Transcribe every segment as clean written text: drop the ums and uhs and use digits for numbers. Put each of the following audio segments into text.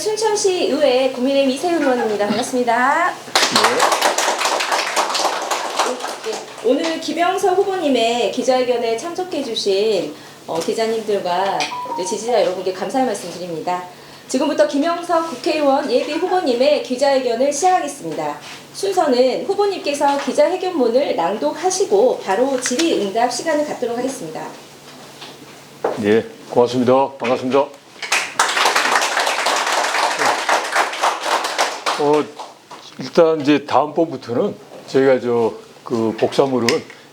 순천시 의회 국민의힘 이세훈 의원입니다. 반갑습니다. 네, 오늘 김영석 후보님의 기자회견에 참석해 주신 기자님들과 지지자 여러분께 감사의 말씀 드립니다. 지금부터 김영석 국회의원 예비 후보님의 기자회견을 시작하겠습니다. 순서는 후보님께서 기자회견문을 낭독하시고 바로 질의응답 시간을 갖도록 하겠습니다. 네, 고맙습니다. 반갑습니다. 일단 이제 다음번부터는 저희가 그 복사물은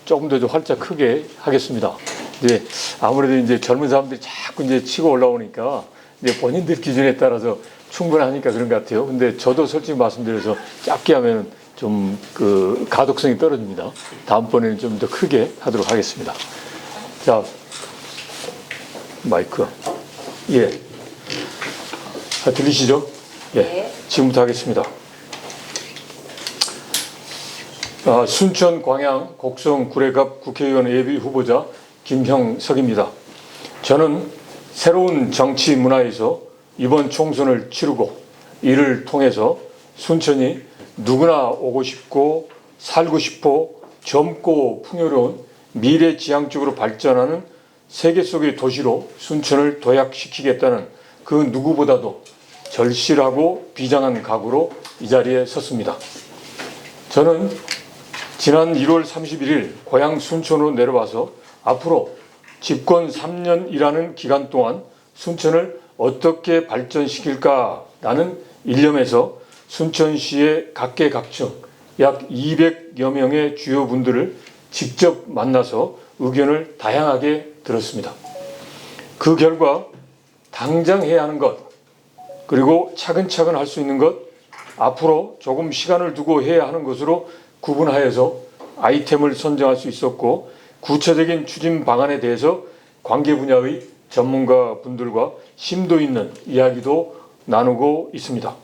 조금 더 활짝 크게 하겠습니다. 네, 아무래도 이제 젊은 사람들이 자꾸 이제 치고 올라오니까 이제 본인들 기준에 따라서 충분하니까 그런 것 같아요. 근데 저도 솔직히 말씀드려서 짧게 하면 좀 그 가독성이 떨어집니다. 다음번에는 좀 더 크게 하도록 하겠습니다. 자, 마이크. 예. 들리시죠? 예. 네. 지금부터 하겠습니다. 순천 광양 곡성 구례갑 국회의원 예비 후보자 김형석입니다. 저는 새로운 정치 문화에서 이번 총선을 치르고 이를 통해서 순천이 누구나 오고 싶고 살고 싶어 젊고 풍요로운 미래지향적으로 발전하는 세계 속의 도시로 순천을 도약시키겠다는 그 누구보다도 절실하고 비장한 각오로 이 자리에 섰습니다. 저는 지난 1월 31일 고향 순천으로 내려와서 앞으로 집권 3년이라는 기간 동안 순천을 어떻게 발전시킬까라는 일념에서 순천시의 각계각층 약 200여 명의 주요 분들을 직접 만나서 의견을 다양하게 들었습니다. 그 결과 당장 해야 하는 것, 그리고 차근차근 할 수 있는 것, 앞으로 조금 시간을 두고 해야 하는 것으로 구분하여서 아이템을 선정할 수 있었고, 구체적인 추진 방안에 대해서 관계 분야의 전문가 분들과 심도 있는 이야기도 나누고 있습니다.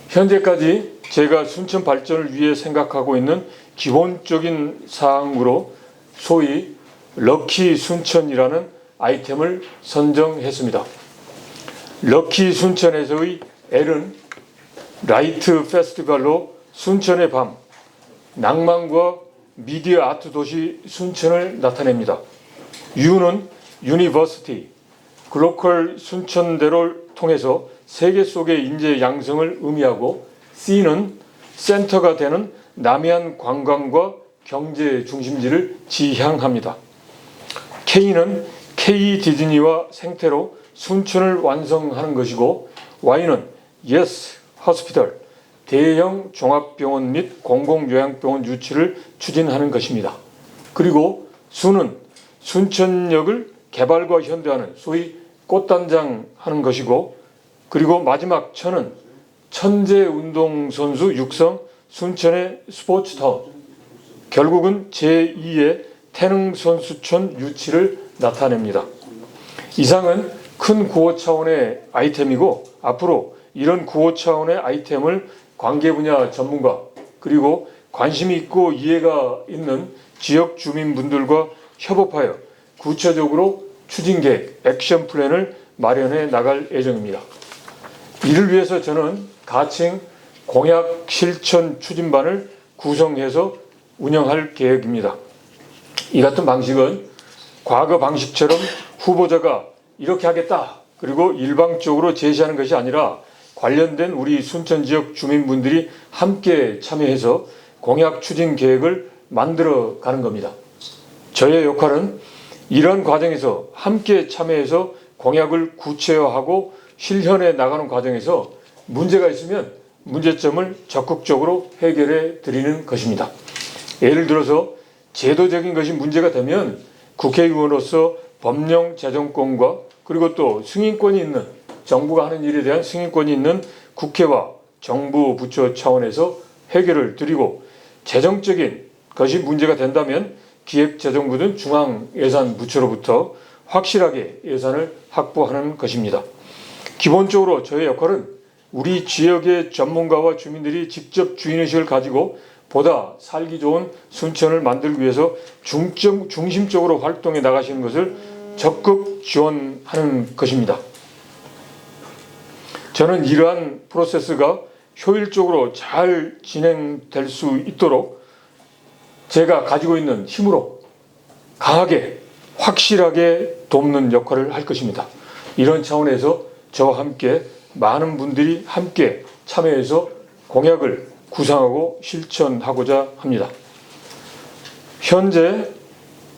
현재까지 제가 순천 발전을 위해 생각하고 있는 기본적인 사항으로 소위 럭키 순천이라는 아이템을 선정했습니다. 럭키 순천에서의 L은 라이트 페스티벌로 순천의 밤, 낭만과 미디어 아트 도시 순천을 나타냅니다. U는 유니버시티, 글로컬 순천대를 통해서 세계 속의 인재 양성을 의미하고, C는 센터가 되는 남해안 관광과 경제 중심지를 지향합니다. K는 K 디즈니와 생태로 순천을 완성하는 것이고, Y는 Yes 호스피털, 대형 종합병원 및 공공요양병원 유치를 추진하는 것입니다. 그리고 수는 순천역을 개발과 현대화하는 소위 꽃단장 하는 것이고, 그리고 마지막 천은 천재운동선수 육성 순천의 스포츠타운, 결국은 제2의 태능선수촌 유치를 나타냅니다. 이상은 큰 구호 차원의 아이템이고, 앞으로 이런 구호 차원의 아이템을 관계 분야 전문가, 그리고 관심이 있고 이해가 있는 지역 주민분들과 협업하여 구체적으로 추진 계획, 액션 플랜을 마련해 나갈 예정입니다. 이를 위해서 저는 가칭 공약 실천 추진반을 구성해서 운영할 계획입니다. 이 같은 방식은 과거 방식처럼 후보자가 이렇게 하겠다, 그리고 일방적으로 제시하는 것이 아니라 관련된 우리 순천 지역 주민분들이 함께 참여해서 공약 추진 계획을 만들어 가는 겁니다. 저의 역할은 이런 과정에서 함께 참여해서 공약을 구체화하고 실현해 나가는 과정에서 문제가 있으면 문제점을 적극적으로 해결해 드리는 것입니다. 예를 들어서 제도적인 것이 문제가 되면 국회의원으로서 법령 제정권과 그리고 또 승인권이 있는, 정부가 하는 일에 대한 승인권이 있는 국회와 정부 부처 차원에서 해결을 드리고, 재정적인 것이 문제가 된다면 기획재정부 등 중앙예산부처로부터 확실하게 예산을 확보하는 것입니다. 기본적으로 저의 역할은 우리 지역의 전문가와 주민들이 직접 주인의식을 가지고 보다 살기 좋은 순천을 만들기 위해서 중심적으로 활동해 나가시는 것을 적극 지원하는 것입니다. 저는 이러한 프로세스가 효율적으로 잘 진행될 수 있도록 제가 가지고 있는 힘으로 강하게 확실하게 돕는 역할을 할 것입니다. 이런 차원에서 저와 함께 많은 분들이 함께 참여해서 공약을 구상하고 실천하고자 합니다. 현재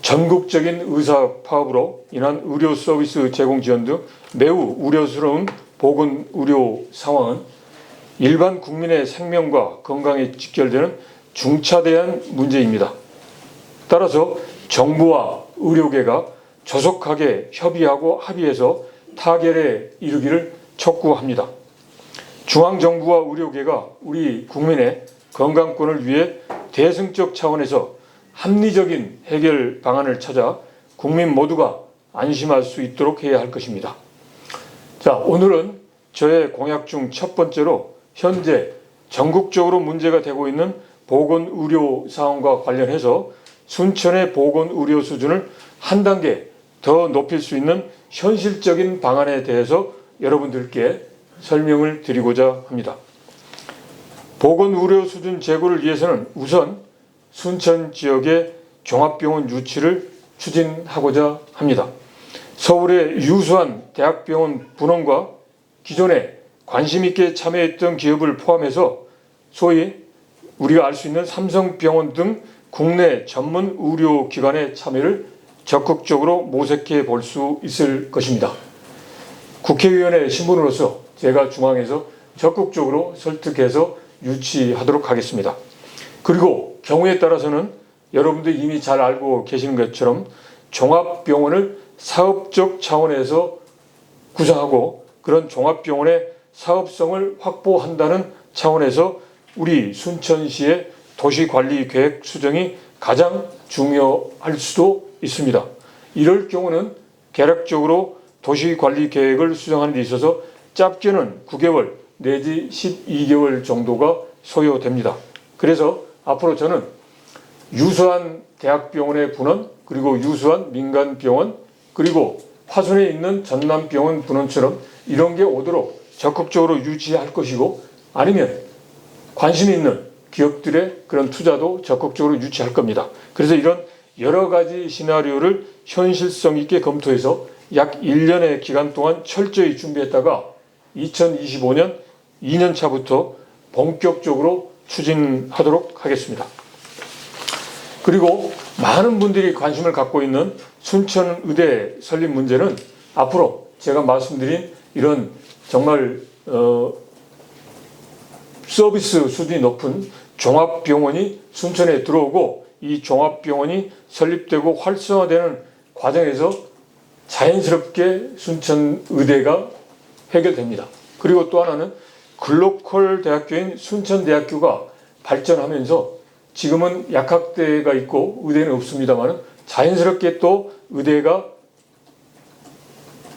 전국적인 의사 파업으로 인한 의료 서비스 제공 지연 등 매우 우려스러운 보건의료 상황은 일반 국민의 생명과 건강에 직결되는 중차대한 문제입니다. 따라서 정부와 의료계가 조속하게 협의하고 합의해서 타결에 이르기를 촉구합니다. 중앙정부와 의료계가 우리 국민의 건강권을 위해 대승적 차원에서 합리적인 해결 방안을 찾아 국민 모두가 안심할 수 있도록 해야 할 것입니다. 자, 오늘은 저의 공약 중 첫 번째로 현재 전국적으로 문제가 되고 있는 보건의료 상황과 관련해서 순천의 보건의료 수준을 한 단계 더 높일 수 있는 현실적인 방안에 대해서 여러분들께 설명을 드리고자 합니다. 보건의료 수준 제고를 위해서는 우선 순천 지역의 종합병원 유치를 추진하고자 합니다. 서울의 유수한 대학병원 분원과 기존에 관심 있게 참여했던 기업을 포함해서 소위 우리가 알 수 있는 삼성병원 등 국내 전문 의료기관의 참여를 적극적으로 모색해 볼 수 있을 것입니다. 국회의원의 신분으로서 제가 중앙에서 적극적으로 설득해서 유치하도록 하겠습니다. 그리고 경우에 따라서는 여러분들이 이미 잘 알고 계시는 것처럼 종합병원을 사업적 차원에서 구성하고 그런 종합병원의 사업성을 확보한다는 차원에서 우리 순천시의 도시관리계획 수정이 가장 중요할 수도 있습니다. 이럴 경우는 개략적으로 도시관리계획을 수정하는 데 있어서 짧게는 9개월 내지 12개월 정도가 소요됩니다. 그래서 앞으로 저는 유수한 대학병원의 분원, 그리고 유수한 민간병원, 그리고 화순에 있는 전남병원 분원처럼 이런 게 오도록 적극적으로 유치할 것이고, 아니면 관심 있는 기업들의 그런 투자도 적극적으로 유치할 겁니다. 그래서 이런 여러 가지 시나리오를 현실성 있게 검토해서 약 1년의 기간 동안 철저히 준비했다가 2025년 2년 차부터 본격적으로 추진하도록 하겠습니다. 그리고 많은 분들이 관심을 갖고 있는 순천의대 설립 문제는 앞으로 제가 말씀드린 이런 정말 서비스 수준이 높은 종합병원이 순천에 들어오고 이 종합병원이 설립되고 활성화되는 과정에서 자연스럽게 순천의대가 해결됩니다. 그리고 또 하나는 글로컬 대학교인 순천대학교가 발전하면서 지금은 약학대가 있고 의대는 없습니다만 자연스럽게 또 의대가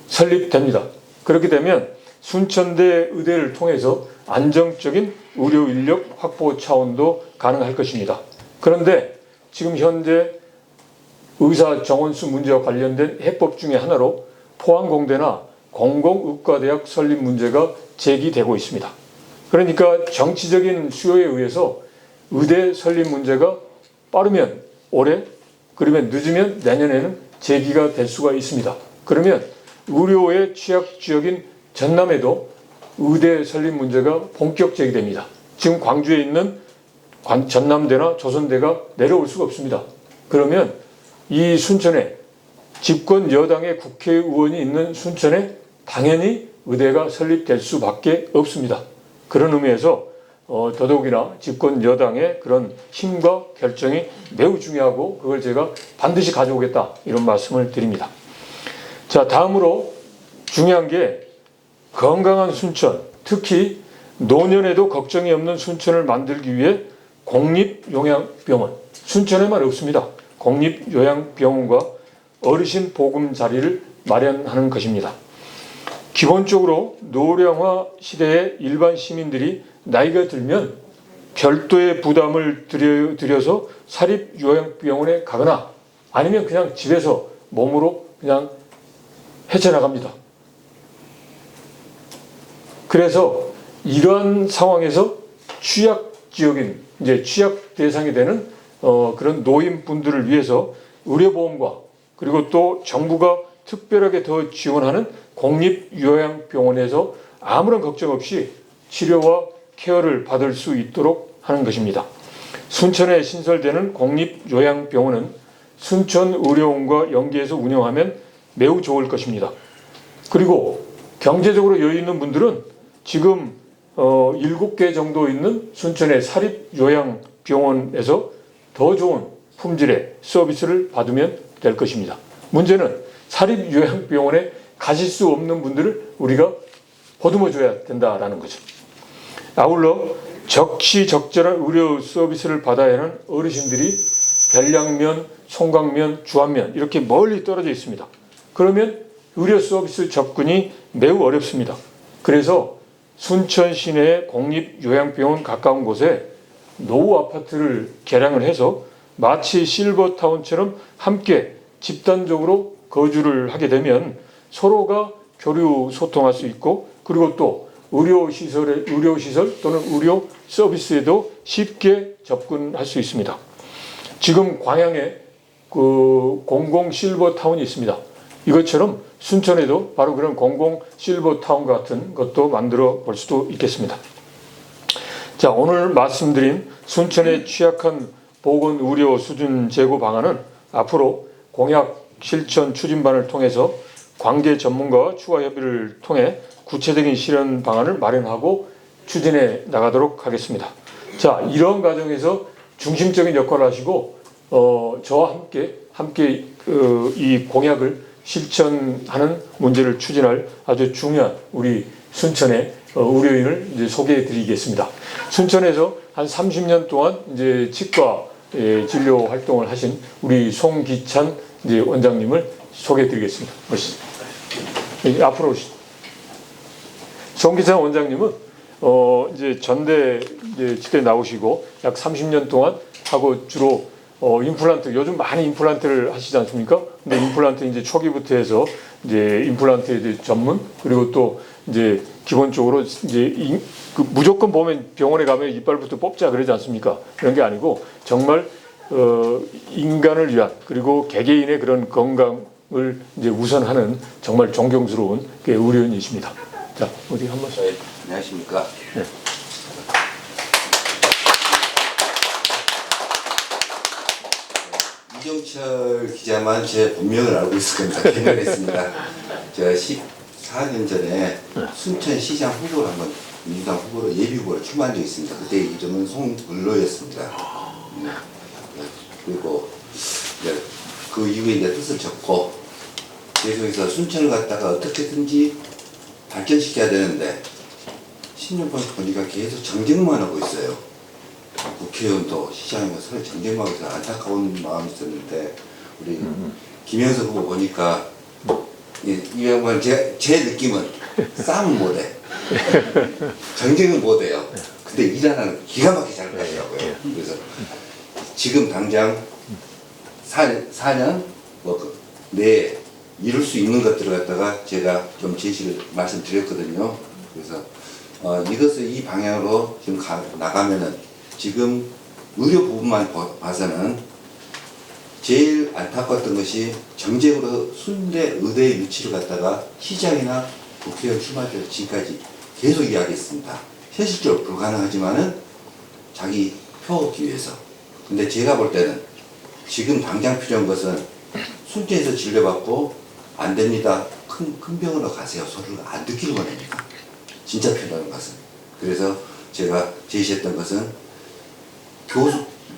설립됩니다. 그렇게 되면 순천대 의대를 통해서 안정적인 의료 인력 확보 차원도 가능할 것입니다. 그런데 지금 현재 의사 정원수 문제와 관련된 해법 중에 하나로 포항공대나 공공의과대학 설립 문제가 제기되고 있습니다. 그러니까 정치적인 수요에 의해서 의대 설립 문제가 빠르면 올해, 그러면 늦으면 내년에는 제기가 될 수가 있습니다. 그러면 의료의 취약 지역인 전남에도 의대 설립 문제가 본격 제기됩니다. 지금 광주에 있는 전남대나 조선대가 내려올 수가 없습니다. 그러면 이 순천에 집권 여당의 국회의원이 있는 순천에 당연히 의대가 설립될 수밖에 없습니다. 그런 의미에서 더더욱이나 집권 여당의 그런 힘과 결정이 매우 중요하고 그걸 제가 반드시 가져오겠다 이런 말씀을 드립니다. 자, 다음으로 중요한 게 건강한 순천, 특히 노년에도 걱정이 없는 순천을 만들기 위해 공립요양병원, 순천에만 없습니다. 공립요양병원과 어르신 보금자리를 마련하는 것입니다. 기본적으로 노령화 시대의 일반 시민들이 나이가 들면 별도의 부담을 들여서 사립요양병원에 가거나 아니면 그냥 집에서 몸으로 그냥 헤쳐나갑니다. 그래서 이러한 상황에서 취약 지역인 이제 취약 대상이 되는 그런 노인분들을 위해서 의료보험과 그리고 또 정부가 특별하게 더 지원하는 공립요양병원에서 아무런 걱정 없이 치료와 케어를 받을 수 있도록 하는 것입니다. 순천에 신설되는 공립요양병원은 순천의료원과 연계해서 운영하면 매우 좋을 것입니다. 그리고 경제적으로 여유 있는 분들은 지금 7개 정도 있는 순천의 사립요양병원에서 더 좋은 품질의 서비스를 받으면 될 것입니다. 문제는 사립요양병원에 가실 수 없는 분들을 우리가 보듬어 줘야 된다라는 거죠. 아울러 적시적절한 의료 서비스를 받아야 하는 어르신들이 별량면, 송강면, 주안면 이렇게 멀리 떨어져 있습니다. 그러면 의료 서비스 접근이 매우 어렵습니다. 그래서 순천 시내의 공립요양병원 가까운 곳에 노후 아파트를 개량을 해서 마치 실버타운처럼 함께 집단적으로 거주를 하게 되면 서로가 교류 소통할 수 있고 그리고 또 의료시설 또는 의료 서비스에도 쉽게 접근할 수 있습니다. 지금 광양에 그 공공 실버타운이 있습니다. 이것처럼 순천에도 바로 그런 공공 실버타운 같은 것도 만들어 볼 수도 있겠습니다. 자, 오늘 말씀드린 순천의 취약한 보건 의료 수준 제고 방안은 앞으로 공약 실천 추진반을 통해서 관계 전문가와 추가 협의를 통해 구체적인 실현 방안을 마련하고 추진해 나가도록 하겠습니다. 자, 이런 과정에서 중심적인 역할을 하시고 저와 함께 이 공약을 실천하는 문제를 추진할 아주 중요한 우리 순천의 의료인을 이제 소개해 드리겠습니다. 순천에서 한 30년 동안 이제 치과 진료 활동을 하신 우리 송기찬 이제 원장님을 소개해 드리겠습니다. 오시죠. 앞으로 오시죠. 송기찬 원장님은 이제 전대 이제 치과에 나오시고 약 30년 동안 하고 주로 임플란트, 요즘 많이 임플란트를 하시지 않습니까? 근데 임플란트 이제 초기부터 해서 이제 임플란트에 대해 전문, 그리고 또 이제 기본적으로 이제 그 무조건 보면 병원에 가면 이빨부터 뽑자 그러지 않습니까? 그런 게 아니고 정말 인간을 위한 그리고 개개인의 그런 건강을 이제 우선하는 정말 존경스러운 의료인이십니다. 자, 어디 한 번씩. 안녕하십니까? 네. 이정철 기자만 제 본명을 알고 있을 겁니다. 개명했습니다. 제가 14년 전에 순천시장 후보를 한번 민주당 후보로 예비 후보로 출마한 적이 있습니다. 그때 이름은 송을로였습니다. 그리고 이제 그 이후에 이제 뜻을 접고 계속해서 순천을 갖다가 어떻게든지 발전시켜야 되는데 10년 보니까 계속 정쟁만 하고 있어요. 국회의원도 시장에서 서로 정쟁만 하고 있어서 안타까운 마음이 있었는데 우리 김영석 후보 보니까 이 양반 제 느낌은 싸움은 못해. 정쟁은 못해요. 근데 일 하나는 기가 막히게 잘 하더라고요. 그래서 지금 당장 4년 내에 이룰 수 있는 것들을 갖다가 제가 좀 제시를 말씀드렸거든요. 그래서 이것을 이 방향으로 지금 나가면은 지금 의료 부분만 봐서는 제일 안타까웠던 것이 정쟁으로 순대 의대의 위치를 갖다가 시장이나 국회의원 출마 때 지금까지 계속 이야기했습니다. 현실적으로 불가능하지만은 자기 표 얻기 위해서. 근데 제가 볼 때는 지금 당장 필요한 것은 순천에서 진료받고 안 됩니다. 큰 병원으로 가세요. 소리를 안 듣기를 원합니다. 진짜 필요한 것은. 그래서 제가 제시했던 것은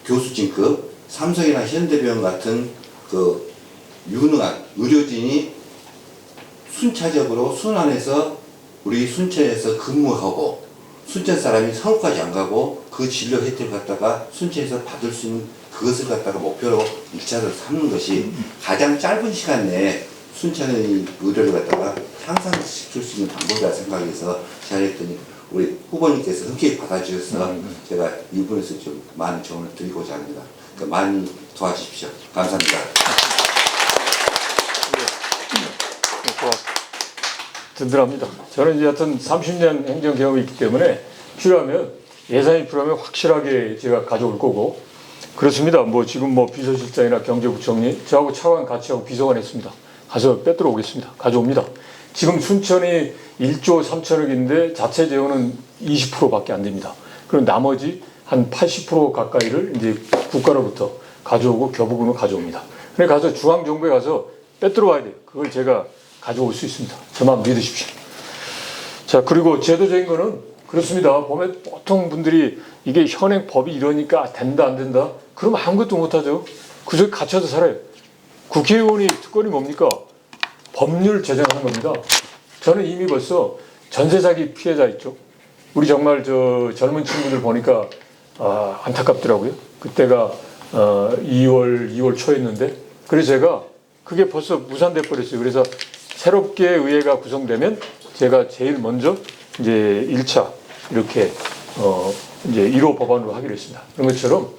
교수진급 삼성이나 현대병원 같은 그 유능한 의료진이 순차적으로 순환해서 우리 순천에서 근무하고 순천 사람이 서울까지 안 가고 그 진료 혜택을 갖다가 순천에서 받을 수 있는 그것을 갖다가 목표로 일차를 삼는 것이 가장 짧은 시간 내에 순천의 의료를 갖다가 향상시킬 수 있는 방법이라 생각해서 제안했더니 우리 후보님께서 흔쾌히 받아주셔서 제가 이 부분에서 좀 많은 조언을 드리고자 합니다. 그러니까 많이 도와주십시오. 감사합니다. 든든합니다. 저는 이제 하여튼 30년 행정 경험이 있기 때문에 필요하면 예산이 필요하면 확실하게 제가 가져올 거고 그렇습니다. 뭐 지금 뭐 비서실장이나 경제부총리 저하고 차관 같이 하고 비서관 했습니다. 가서 빼들어 오겠습니다. 가져옵니다. 지금 순천이 1조 3천억인데 자체 재원은 20%밖에 안 됩니다. 그럼 나머지 한 80% 가까이를 이제 국가로부터 가져오고 교부금을 가져옵니다. 그래 가서 중앙정부에 가서 빼들어 와야 돼요. 그걸 제가 가져올 수 있습니다. 저만 믿으십시오. 자, 그리고 제도적인 거는 그렇습니다. 보면 보통 분들이 이게 현행 법이 이러니까 된다 안 된다? 그러면 아무것도 못하죠. 그 속에 갇혀서 살아요. 국회의원이 특권이 뭡니까? 법률 제정하는 겁니다. 저는 이미 벌써 전세 사기 피해자 있죠. 우리 정말 저 젊은 친구들 보니까 안타깝더라고요. 그때가 2월 초였는데 그래서 제가 그게 벌써 무산돼 버렸어요. 그래서 새롭게 의회가 구성되면 제가 제일 먼저 이제 1차 이렇게 이제 1호 법안으로 하기로 했습니다. 그런 것처럼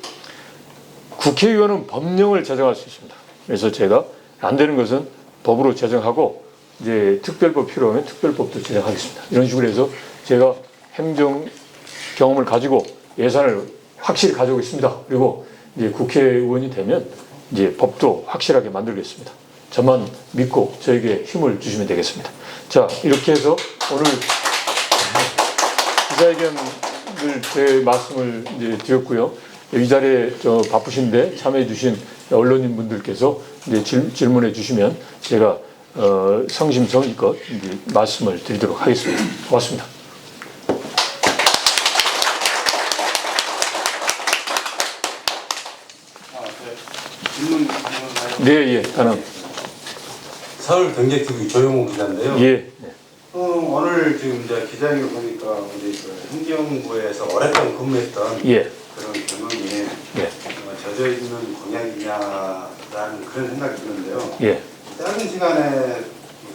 국회의원은 법령을 제정할 수 있습니다. 그래서 제가 안 되는 것은 법으로 제정하고 이제 특별법 필요하면 특별법도 제정하겠습니다. 이런 식으로 해서 제가 행정 경험을 가지고 예산을 확실히 가져오겠습니다. 그리고 이제 국회의원이 되면 이제 법도 확실하게 만들겠습니다. 저만 믿고 저에게 힘을 주시면 되겠습니다. 자, 이렇게 해서 오늘 기자회견을 제 말씀을 이제 드렸고요. 이 자리에 바쁘신데 참여해 주신 언론인 분들께서 이제 질문해 주시면 제가 성심성의껏 이제 말씀을 드리도록 하겠습니다. 고맙습니다. 네, 예, 가능. 서울경제TV 조용호 기자인데요. 예. 오늘 지금 이제 기자회견 보니까 우리 그 행정부에서 오랫동안 근무했던 예. 그런 경험이 예. 젖어 있는 공약이냐라는 그런 생각이 드는데요. 예. 짧은 시간에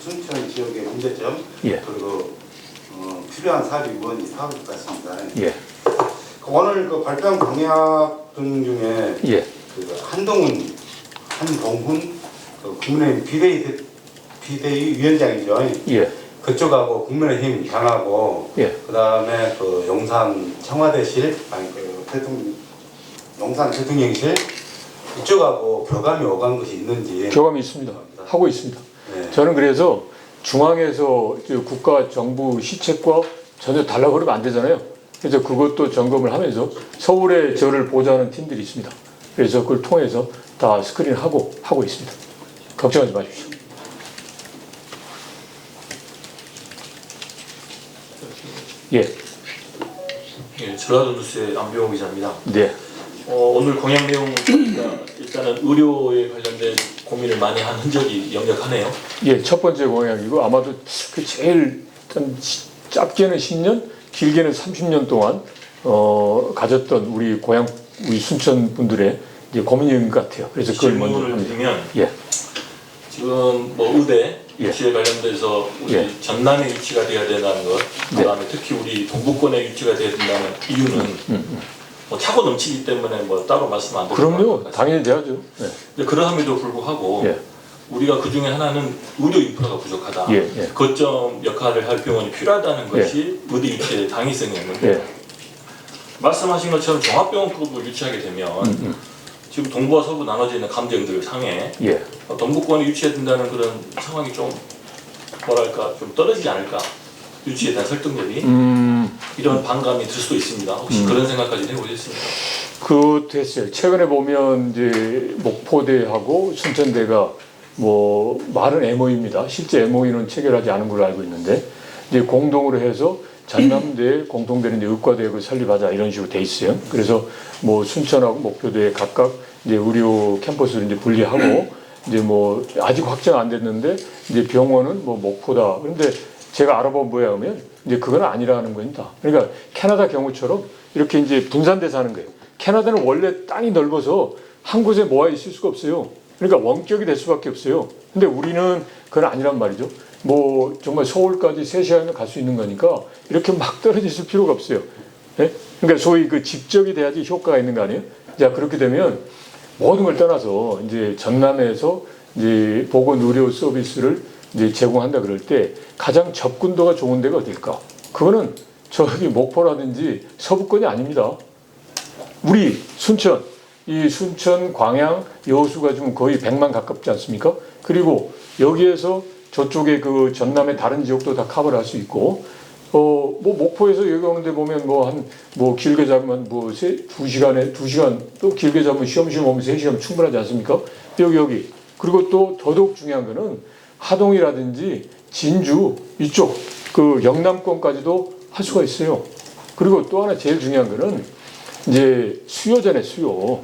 순천 지역의 문제점 예. 그리고 필요한 사업 의원이 파악할 것 같습니다. 예. 오늘 그 발표한 공약 등 중에 예. 그 한동훈 그 국민의힘 비대위 위원장이죠. 예. 그쪽하고 국민의힘 당하고 예. 그다음에 그 용산 청와대실 용산 대통령실 이쪽하고 교감이 오간 것이 있는지. 교감이 있습니다. 하고 있습니다. 네. 저는 그래서 중앙에서 국가 정부 시책과 전혀 달라고 그러면 안 되잖아요. 그래서 그것도 점검을 하면서 서울에 저를 보좌하는 팀들이 있습니다. 그래서 그걸 통해서 다 스크린하고 하고 있습니다. 걱정하지 마십시오. 예. 예, 전라도 뉴스의 안병호 기자입니다. 네. 오늘 공약 내용 보니까 일단은 의료에 관련된 고민을 많이 한 흔적이 역력하네요. 예, 첫 번째 공약이고 아마도 그 제일 짧게는 10년, 길게는 30년 동안 가졌던 우리 고향 우리 순천 분들의 이제 고민인 것 같아요. 그래서 그걸 먼저 질문을 합니다. 드리면 예. 지금 뭐 의대 예. 유치에 관련돼서 우리 예. 전남에 유치가 돼야 된다는 것, 그다음에 특히 우리 동부권에 유치가 돼야 된다는 이유는 뭐 차고 넘치기 때문에 뭐 따로 말씀 안 드리고 그럼요, 당연히 돼야죠. 예. 그러함에도 불구하고 예. 우리가 그 중에 하나는 의료 인프라가 부족하다. 예, 예. 거점 역할을 할 병원이 필요하다는 예. 것이 의대 유치의 당위성이었는데 예. 말씀하신 것처럼 종합병원급을 유치하게 되면 지금 동부와 서부 나눠져 있는 감정들 상에 예. 동부권이 유치해야 된다는 그런 상황이 좀 뭐랄까 좀 떨어지지 않을까, 유치에 대한 설득력이 이런 반감이 들 수도 있습니다. 혹시 그런 생각까지 해보셨습니까? 그 됐어요. 최근에 보면 이제 목포대하고 순천대가 뭐 말은 MOU입니다. 실제 MOU는 체결하지 않은 걸로 알고 있는데 이제 공동으로 해서 전남대 공동대는 이제 의과대학을 설립하자 이런 식으로 돼 있어요. 그래서 뭐 순천하고 목표대에 각각 이제 의료 캠퍼스를 이제 분리하고 이제 뭐 아직 확정 안 됐는데 이제 병원은 뭐 목포다. 그런데 제가 알아본 뭐야 하면 이제 그건 아니라는 겁니다. 그러니까 캐나다 경우처럼 이렇게 이제 분산돼서 하는 거예요. 캐나다는 원래 땅이 넓어서 한 곳에 모아 있을 수가 없어요. 그러니까 원격이 될 수밖에 없어요. 근데 우리는 그건 아니란 말이죠. 뭐 정말 서울까지 3시간이면 갈 수 있는 거니까 이렇게 막 떨어져 있을 필요가 없어요. 예? 그러니까 소위 그 집적이 돼야지 효과가 있는 거 아니에요? 자, 그렇게 되면 모든 걸 떠나서 이제 전남에서 이제 보건 의료 서비스를 이제 제공한다 그럴 때 가장 접근도가 좋은 데가 어딜까? 그거는 저기 목포라든지 서부권이 아닙니다. 우리 순천, 이 순천, 광양, 여수가 좀 거의 100만 가깝지 않습니까? 그리고 여기에서 저쪽에 그 전남의 다른 지역도 다 커버를 할 수 있고, 뭐 목포에서 여기 오는데 보면 길게 잡으면 2시간 또 길게 잡으면 쉬엄쉬엄 오면 3시간 충분하지 않습니까? 여기. 그리고 또 더더욱 중요한 거는 하동이라든지 진주 이쪽 그 영남권까지도 할 수가 있어요. 그리고 또 하나 제일 중요한 거는 이제 수요잖아요, 수요.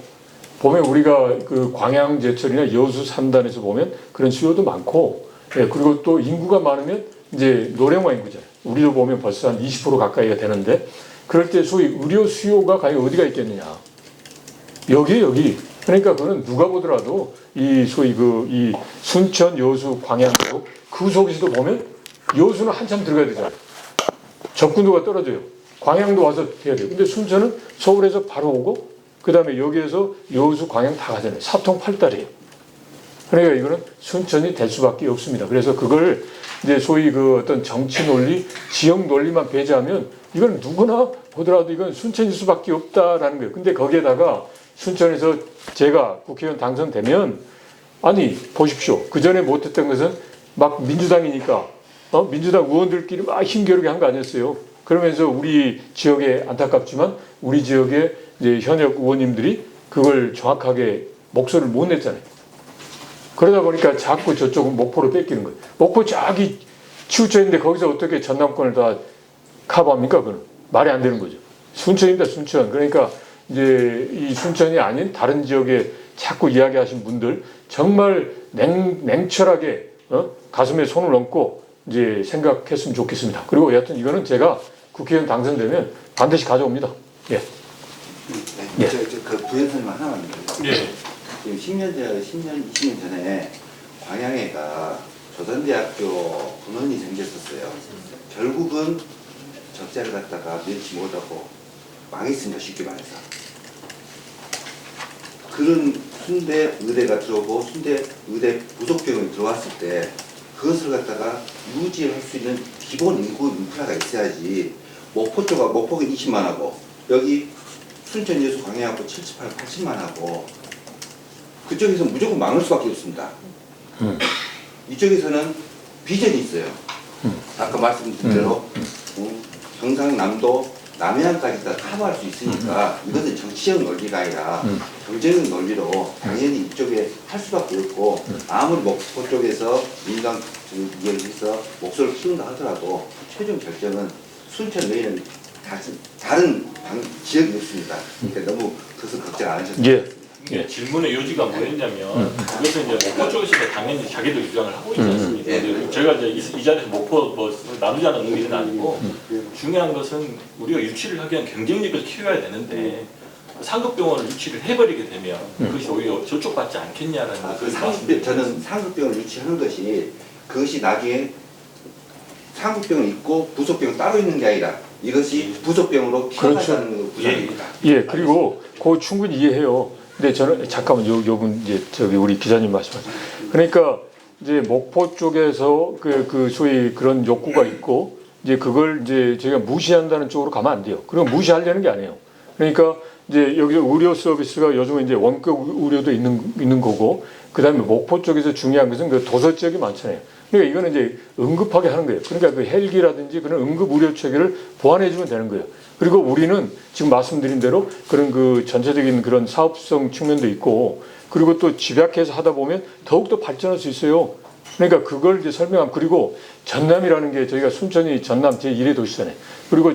보면 우리가 그 광양제철이나 여수 산단에서 보면 그런 수요도 많고, 예, 그리고 또 인구가 많으면 이제 노령화 인구잖아요. 우리도 보면 벌써 한 20% 가까이가 되는데, 그럴 때 소위 의료 수요가 과연 어디가 있겠느냐? 여기. 그러니까 그거는 누가 보더라도 이 소위 이 순천, 여수, 광양도 그 속에서도 보면 여수는 한참 들어가야 되잖아요. 접근도가 떨어져요. 광양도 와서 해야 돼요. 근데 순천은 서울에서 바로 오고, 그 다음에 여기에서 여수, 광양 다 가잖아요. 사통팔달이에요. 그러니까 이거는 순천이 될 수밖에 없습니다. 그래서 그걸 이제 소위 그 어떤 정치 논리, 지역 논리만 배제하면 이건 누구나 보더라도 이건 순천일 수밖에 없다라는 거예요. 근데 거기에다가 순천에서 제가 국회의원 당선되면, 아니 보십시오. 그 전에 못했던 것은 막 민주당이니까 민주당 의원들끼리 막 힘겨루게 한 거 아니었어요. 그러면서 우리 지역에 안타깝지만 우리 지역의 이제 현역 의원님들이 그걸 정확하게 목소리를 못 냈잖아요. 그러다 보니까 자꾸 저쪽은 목포로 뺏기는 거예요. 목포 저기 치우쳐 있는데 거기서 어떻게 전남권을 다 커버합니까? 그건 말이 안 되는 거죠. 순천입니다, 순천. 그러니까 이제 이 순천이 아닌 다른 지역에 자꾸 이야기하신 분들 정말 냉철하게 가슴에 손을 얹고 이제 생각했으면 좋겠습니다. 그리고 여하튼 이거는 제가 국회의원 당선되면 반드시 가져옵니다. 예. 네. 그 부연설만 하나만 드릴게요. 예. 지금 20년 전에 광양에가 조선대학교 분원이 생겼었어요. 결국은 적자를 갖다가 면치 못하고 망했습니다. 쉽게 말해서. 그런 순대 의대가 들어오고 순대 의대 부속병원이 들어왔을 때 그것을 갖다가 유지할 수 있는 기본 인프라가 있어야지. 목포가 20만 하고 여기 순천, 여수, 광양하고 80만 하고 그쪽에서 무조건 망할 수밖에 없습니다. 이쪽에서는 비전이 있어요. 아까 말씀드린 대로 경상남도, 남해안까지 다 커버할 수 있으니까 이것은 정치적 논리가 아니라 경제적 논리로 당연히 이쪽에 할 수밖에 없고, 아무리 목포 쪽에서 민주당 이야기해서 목소리를 키운다 하더라도 최종 결정은 순천 외에는 다른 지역이 없습니다. 그러니까 너무 그것은 걱정 안 하셔도 예. 예. 질문의 요지가 뭐였냐면 그것은 이제 목포 쪽에서 당연히 자기들 주장을 하고 있지 않습니까? 제가 이제 이 자리에서 목포 나누자는 의미는 아니고 중요한 것은 우리가 유치를 하기 위한 경쟁력을 키워야 되는데 상급병원을 유치를 해버리게 되면 그것이 오히려 저쪽받지 않겠냐라는 저는 상급병을 유치하는 그것이 나중에 상급병은 있고 부속병은 따로 있는 게 아니라 이것이 부속병으로 키워가자는 구상입니다. 예, 그리고 그거 충분히 이해해요. 근데 저는 잠깐만 요분 이제 저기 우리 기자님 말씀하신. 그러니까 이제 목포 쪽에서 그 소위 그런 욕구가 있고 이제 그걸 이제 저희가 무시한다는 쪽으로 가면 안 돼요. 그리고 무시하려는 게 아니에요. 그러니까 이제 여기 의료 서비스가 요즘에 이제 원격 의료도 있는 거고, 그다음에 목포 쪽에서 중요한 것은 그 도서 지역이 많잖아요. 그러니까 이거는 이제 응급하게 하는 거예요. 그러니까 그 헬기라든지 그런 응급 의료 체계를 보완해주면 되는 거예요. 그리고 우리는 지금 말씀드린 대로 그런 그 전체적인 그런 사업성 측면도 있고, 그리고 또 집약해서 하다 보면 더욱더 발전할 수 있어요. 그러니까 그걸 이제 설명하면, 그리고 전남이라는 게 저희가 순천이 전남 제1의 도시잖아요. 그리고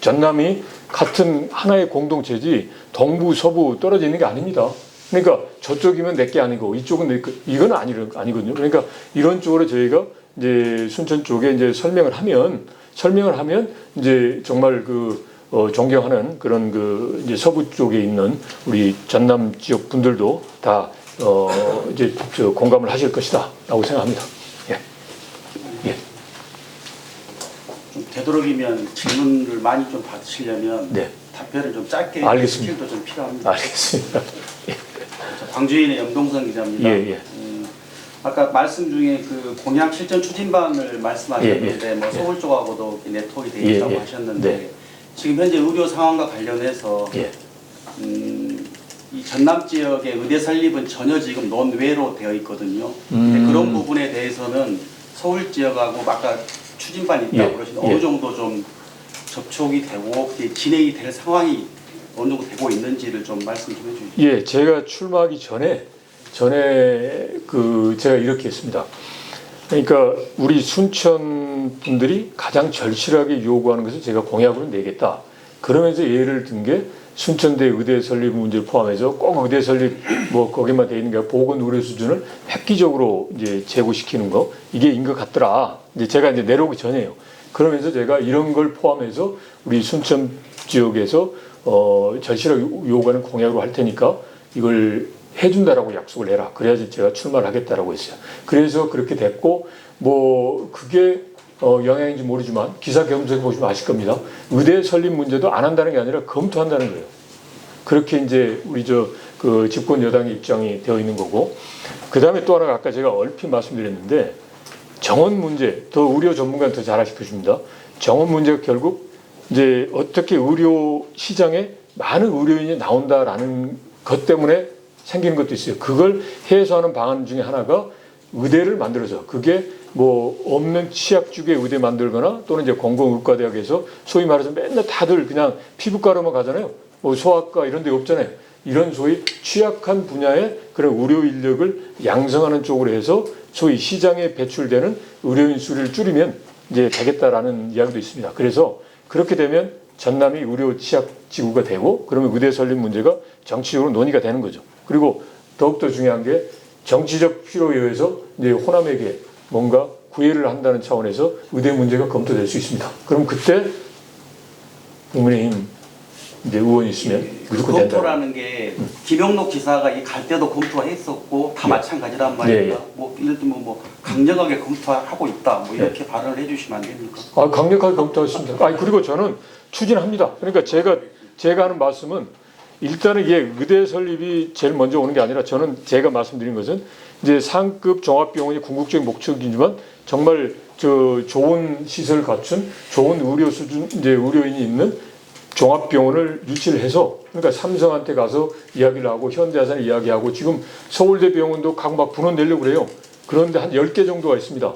전남이 같은 하나의 공동체지 동부, 서부 떨어져 있는 게 아닙니다. 그러니까 저쪽이면 내게 아니고 이쪽은 내 이건 아니거든요. 그러니까 이런 쪽으로 저희가 이제 순천 쪽에 이제 설명을 하면 이제 정말 존경하는 그런 이제 서부 쪽에 있는 우리 전남 지역 분들도 다 이제 공감을 하실 것이다라고 생각합니다. 예. 예. 좀 되도록이면 질문을 많이 좀 받으시려면 네. 답변을 좀 짧게 알겠습니다. 스킬도 좀 필요합니다. 알겠습니다. 예. 광주인의 염동선 기자입니다. 예, 예. 아까 말씀 중에 그 공약 실천 추진반을 말씀하셨는데 예. 뭐 서울 쪽하고도 네트워크가 돼 예, 있다고 예. 하셨는데 네. 지금 현재 의료 상황과 관련해서 예. 이 전남 지역의 의대 설립은 전혀 지금 논외로 되어 있거든요. 근데 그런 부분에 대해서는 서울 지역하고 아까 추진반이 있다고 예. 그러시는데 예. 어느 정도 좀 접촉이 되고 그게 진행이 될 상황이 어느 정도 되고 있는지를 좀 말씀 좀 해주시죠. 예, 제가 출마하기 전에 그 제가 이렇게 했습니다. 그러니까 우리 순천 분들이 가장 절실하게 요구하는 것을 제가 공약으로 내겠다. 그러면서 예를 든 게 순천대 의대 설립 문제를 포함해서 꼭 의대 설립 뭐 거기만 돼 있는 게 아니라 보건 의료 수준을 획기적으로 이제 제고시키는 거 이게인 것 같더라. 이제 제가 이제 내려오기 전에요. 그러면서 제가 이런 걸 포함해서 우리 순천 지역에서 절실하게 요구하는 공약으로 할 테니까 이걸 해준다라고 약속을 해라. 그래야지 제가 출마를 하겠다라고 했어요. 그래서 그렇게 됐고 뭐 그게 영향인지 모르지만 기사 검색해 보시면 아실 겁니다. 의대 설립 문제도 안 한다는 게 아니라 검토한다는 거예요. 그렇게 이제 우리 그 집권 여당의 입장이 되어 있는 거고 그 다음에 또 하나가 아까 제가 얼핏 말씀드렸는데 정원 문제 더 의료 전문가는 더 잘 아실 것입니다. 정원 문제가 결국 이제 어떻게 의료 시장에 많은 의료인이 나온다라는 것 때문에 생기는 것도 있어요. 그걸 해소하는 방안 중에 하나가 의대를 만들어서 그게 뭐 없는 취약 쪽에 의대 만들거나 또는 이제 공공의과대학에서 소위 말해서 맨날 다들 그냥 피부과로만 가잖아요. 뭐 소아과 이런 데 없잖아요. 이런 소위 취약한 분야의 그런 의료 인력을 양성하는 쪽으로 해서 소위 시장에 배출되는 의료인 수를 줄이면 이제 되겠다라는 이야기도 있습니다. 그래서 그렇게 되면 전남이 의료 취약 지구가 되고 그러면 의대 설립 문제가 정치적으로 논의가 되는 거죠. 그리고 더욱더 중요한 게 정치적 필요에 의해서 이제 호남에게 뭔가 구애를 한다는 차원에서 의대 문제가 검토될 수 있습니다. 그럼 그때 국민의힘 이제 의원이 있으면 무조건 된다. 검토라는 게 김영록 지사가 이 갈 때도 검토했었고 다 예. 마찬가지란 말입니다. 예. 뭐 예를 들면 뭐 강력하게 검토하고 있다. 뭐 이렇게 발언을 해주시면 안 됩니까? 아, 강력하게 검토했습니다. 아, 그리고 저는 추진합니다. 그러니까 제가 하는 말씀은 일단은 이게 의대 설립이 제일 먼저 오는 게 아니라 저는 제가 말씀드린 것은 이제 상급 종합병원이 궁극적인 목적이지만 정말 좋은 시설 갖춘 좋은 의료 수준 이제 의료인이 있는 종합병원을 유치를 해서 그러니까 삼성한테 가서 이야기를 하고 현대해산에 이야기하고 지금 서울대 병원도 각 막 분원 내려고 그래요. 그런데 한 10개 정도가 있습니다.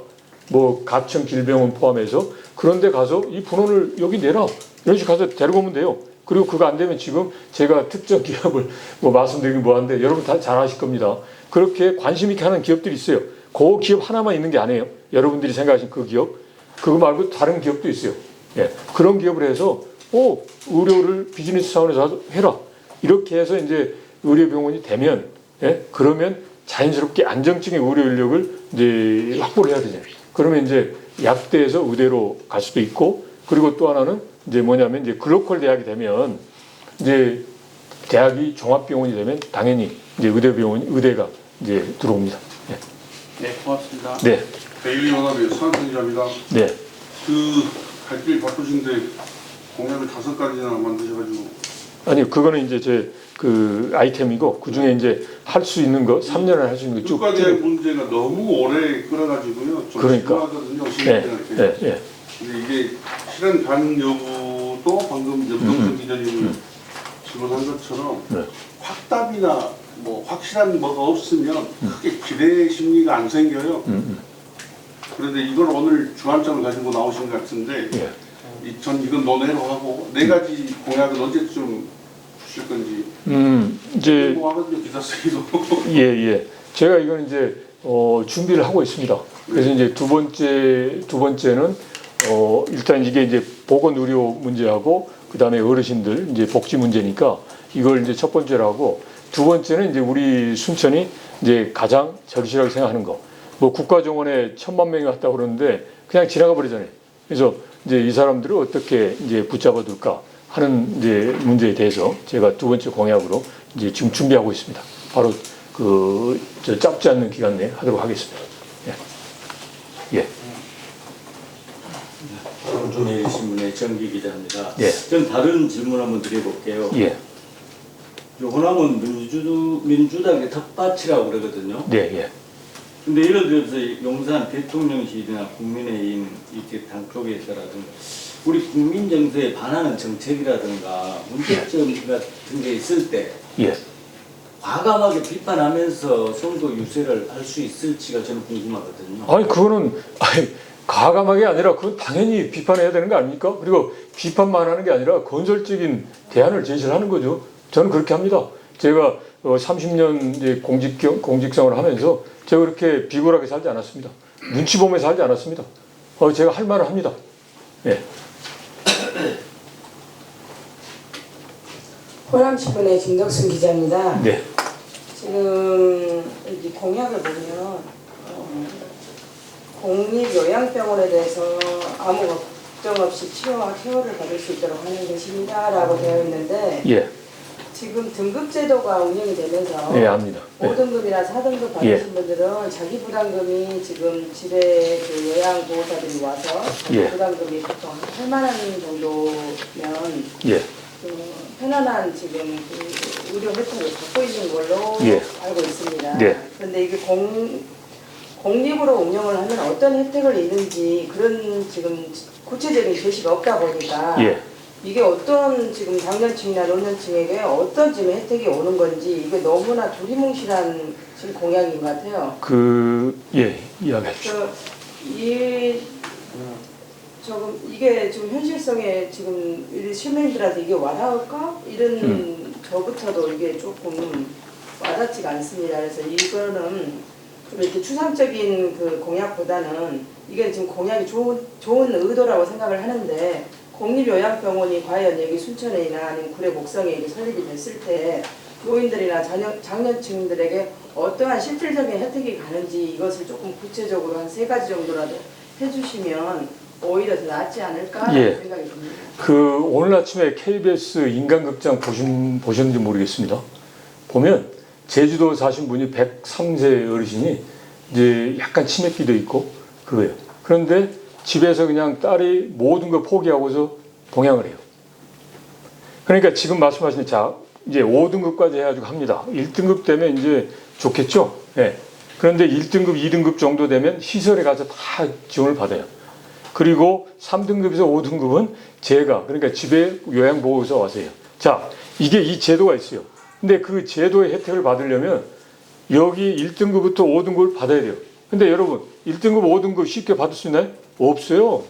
뭐 가천 길병원 포함해서 그런데 가서 이 분원을 여기 내라. 이런 식으로 가서 데리고 오면 돼요. 그리고 그거 안 되면 지금 제가 특정 기업을 뭐 말씀드리긴 뭐한데 여러분 다 잘 아실 겁니다. 그렇게 관심 있게 하는 기업들이 있어요. 그 기업 하나만 있는 게 아니에요. 여러분들이 생각하신 그 기업. 그거 말고 다른 기업도 있어요. 예. 그런 기업을 해서 의료를 비즈니스 차원에서 해라. 이렇게 해서 이제 의료병원이 되면 예? 그러면 자연스럽게 안정적인 의료 인력을 이제 확보를 해야 되잖아요. 그러면 이제 약대에서 의대로 갈 수도 있고 그리고 또 하나는 이제 뭐냐면 이제 글로컬 대학이 되면 이제 대학이 종합병원이 되면 당연히 이제 의대가 이제 들어옵니다. 예. 네, 고맙습니다. 네. 데일리 연합의 서한선이랍니다. 네. 갈 길이 바쁘신데 공약을 5가지나 만드셔가지고 아니 그거는 이제 제 그 아이템이고 그 중에 이제 할 수 있는 거 3년을 할 수 있는 거 쭉. 국가대학 문제가 너무 오래 끌어가지고요. 좀 그러니까. 심하거든요. 예, 시민들한테. 예. 근데 이게 실현 가능 여부도 방금 염동석 기자님이 질문한 것처럼 네. 확답이나 뭐 확실한 뭐가 없으면 크게 기대 심리가 안 생겨요. 그런데 이걸 오늘 주안점을 가지고 나오신 것 같은데 예. 전 이건 논외로 하고 4가지 공약은 언제쯤 주실 건지 이제 궁금하거든요. 기사 쓰기도. 예. 제가 이건 이제 준비를 하고 있습니다. 그래서 이제 두 번째는 일단 이게 이제 보건 의료 문제하고 그다음에 어르신들 이제 복지 문제니까 이걸 이제 첫 번째로 하고 두 번째는 이제 우리 순천이 이제 가장 절실하게 생각하는 거. 뭐 국가정원에 1000만 명이 왔다고 그러는데 그냥 지나가 버리잖아요. 그래서 이제 이 사람들을 어떻게 이제 붙잡아 둘까 하는 이제 문제에 대해서 제가 두 번째 공약으로 이제 지금 준비하고 있습니다. 바로 저 짧지 않는 기간 내에 하도록 하겠습니다. 예. 조선일신문의 정기 기자입니다. 예. 좀 다른 질문 한번 드려볼게요. 예. 요 호남은 민주당의 텃밭이라고 그러거든요. 네, 예. 근데 예를 들어서 용산 대통령실이나 국민의힘 이렇게 당 쪽에서라든가 우리 국민 정서에 반하는 정책이라든가 문제점 같은 게 있을 때 예. 과감하게 비판하면서 선거 유세를 할 수 있을지가 저는 궁금하거든요. 아니 그거는 과감하게 아니라 그건 당연히 비판해야 되는 거 아닙니까? 그리고 비판만 하는 게 아니라 건설적인 대안을 제시를 하는 거죠. 저는 그렇게 합니다. 제가 30년 이제 공직생활을 하면서 제가 그렇게 비굴하게 살지 않았습니다. 눈치 보며 살지 않았습니다. 제가 할 말을 합니다. 예. 호남신문의 김덕순 기자입니다. 네. 지금 이 공약을 보면 공립요양병원에 대해서 아무 걱정 없이 치료와 케어를 받을 수 있도록 하는 것입니다 라고 되어 있는데 예. 지금 등급제도가 운영이 되면서 예, 압니다. 예. 5등급이나 4등급 받으신 예. 분들은 자기 부담금이 지금 집에 그 요양보호사들이 와서 예. 부담금이 보통 8만 원 정도면 예. 편안한 지금 그 의료 혜택을 받고 있는 걸로 예. 알고 있습니다. 네. 그런데 이게 공립으로 운영을 하면 어떤 혜택을 있는지 그런 지금 구체적인 제시가 없다 보니까 예. 이게 어떤 지금 장년층이나 노년층에게 어떤 지금 혜택이 오는 건지 이게 너무나 두리뭉실한 지금 공약인 것 같아요. 예, 이야기해 주시죠. 조금 이게 지금 현실성에 지금 우리 시민들한테 이게 와닿을까? 이런 저부터도 이게 조금 와닿지가 않습니다. 그래서 이거는 좀 이렇게 추상적인 그 공약보다는 이게 지금 공약이 좋은 의도라고 생각을 하는데 공립요양병원이 과연 여기 순천에나 아니면 구례 목성에 이렇게 설립이 됐을 때 노인들이나 장년층들에게 어떠한 실질적인 혜택이 가는지 이것을 조금 구체적으로 한 3가지 정도라도 해주시면 오히려 더 낫지 않을까 예. 생각이 듭니다. 오늘 아침에 KBS 인간극장 보셨는지 모르겠습니다. 보면 제주도 사신 분이 103세 어르신이 이제 약간 치매기도 있고 그거예요. 그런데 집에서 그냥 딸이 모든 걸 포기하고서 동양을 해요. 그러니까 지금 말씀하신 이제 5등급까지 해가지고 합니다. 1등급 되면 이제 좋겠죠. 예. 그런데 1등급, 2등급 정도 되면 시설에 가서 다 지원을 받아요. 그리고 3등급에서 5등급은 그러니까 집에 요양보호사 와서 해요. 자, 이게 이 제도가 있어요. 근데 그 제도의 혜택을 받으려면 여기 1등급부터 5등급을 받아야 돼요. 근데 여러분 1등급, 5등급 쉽게 받을 수 있나요? 없어요.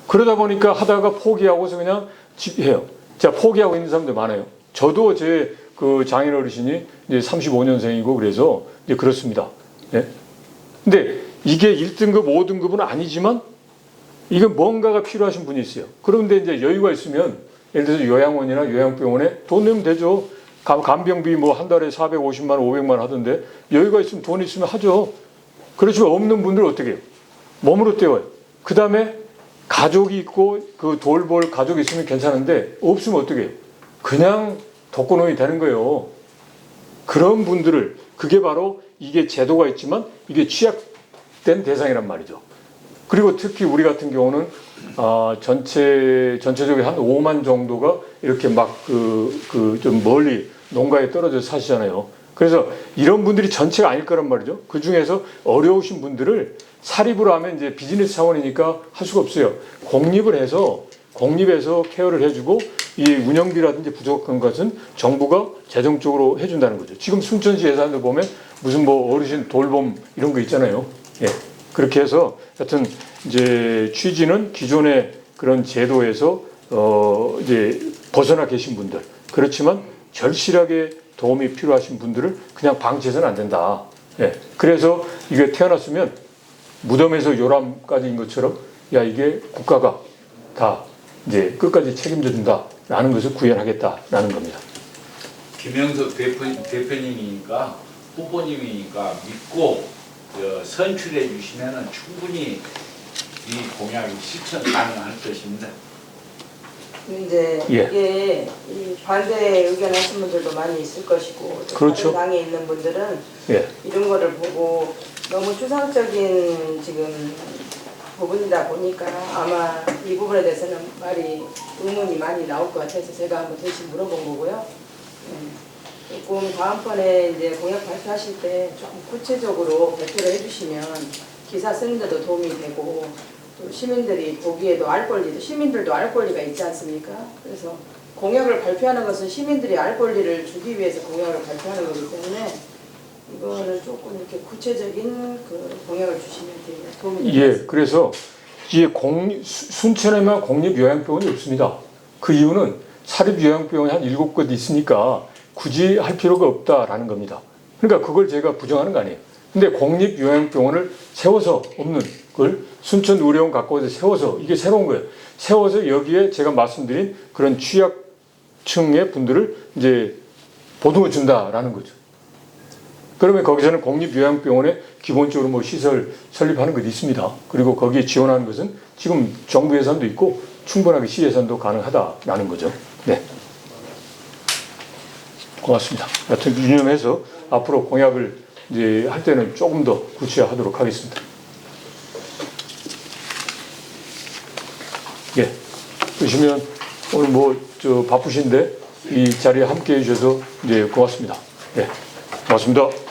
그러다 보니까 하다가 포기하고서 그냥 해요. 자, 포기하고 있는 사람들 많아요. 저도 제 그 장인 어르신이 이제 35년생이고 그래서 이제 그렇습니다. 예? 근데 이게 1등급, 5등급은 아니지만 이게 뭔가가 필요하신 분이 있어요. 그런데 이제 여유가 있으면 예를 들어서 요양원이나 요양병원에 돈 내면 되죠. 간병비 뭐 한 달에 450만 원, 500만 원 하던데 여유가 있으면 돈 있으면 하죠. 그렇지만 없는 분들은 어떻게 해요? 몸으로 때워요. 그 다음에 가족이 있고 그 돌볼 가족이 있으면 괜찮은데 없으면 어떻게 해요? 그냥 독거노인이 되는 거예요. 그런 분들을 그게 바로 이게 제도가 있지만 이게 취약된 대상이란 말이죠. 그리고 특히 우리 같은 경우는 전체적으로 한 5만 정도가 이렇게 막 좀 멀리 농가에 떨어져 사시잖아요. 그래서 이런 분들이 전체가 아닐 거란 말이죠. 그 중에서 어려우신 분들을 사립으로 하면 이제 비즈니스 차원이니까 할 수가 없어요. 공립에서 케어를 해주고 이 운영비라든지 부족한 것은 정부가 재정적으로 해준다는 거죠. 지금 순천시 예산을 보면 무슨 뭐 어르신 돌봄 이런 거 있잖아요. 예. 그렇게 해서 하여튼 이제 취지는 기존의 그런 제도에서 이제 벗어나 계신 분들 그렇지만 절실하게 도움이 필요하신 분들을 그냥 방치해서는 안 된다. 예. 그래서 이게 태어났으면 무덤에서 요람까지인 것처럼 야 이게 국가가 다 이제 끝까지 책임져 준다라는 것을 구현하겠다라는 겁니다. 김영석 대표님이니까 후보님이니까 믿고 선출해 주시면 충분히 이 공약이 실천 가능할 것입니다. 이제 예. 이게 이 반대 의견 하신 분들도 많이 있을 것이고 또 그렇죠. 다른 당에 있는 분들은 예. 이런 거를 보고 너무 추상적인 지금 부분이다 보니까 아마 이 부분에 대해서는 의문이 많이 나올 것 같아서 제가 한번 대신 물어본 거고요. 조금 다음번에 이제 공약 발표하실 때 조금 구체적으로 발표를 해주시면 기사 쓰는데도 도움이 되고 또 시민들이 보기에도 알 권리도 시민들도 알 권리가 있지 않습니까? 그래서 공약을 발표하는 것은 시민들이 알 권리를 주기 위해서 공약을 발표하는 거기 때문에 이거는 조금 이렇게 구체적인 그 공약을 주시면 도움이 됩니다. 예, 그래서 이게 순천에만 공립요양병원이 없습니다. 그 이유는 사립요양병원이 한 7곳 있으니까 굳이 할 필요가 없다라는 겁니다. 그러니까 그걸 제가 부정하는 거 아니에요. 근데 공립요양병원을 세워서 없는 걸 순천의료원 갖고 와서 세워서 이게 새로운 거예요. 세워서 여기에 제가 말씀드린 그런 취약층의 분들을 이제 보듬어 준다라는 거죠. 그러면 거기서는 공립요양병원에 기본적으로 뭐 시설 설립하는 것이 있습니다. 그리고 거기에 지원하는 것은 지금 정부 예산도 있고 충분하게 시 예산도 가능하다라는 거죠. 네. 고맙습니다. 여튼 유념해서 앞으로 공약을 이제 할 때는 조금 더 구체화하도록 하겠습니다. 예. 그러시면 오늘 뭐 바쁘신데 이 자리에 함께 해주셔서 이제 고맙습니다. 예. 고맙습니다.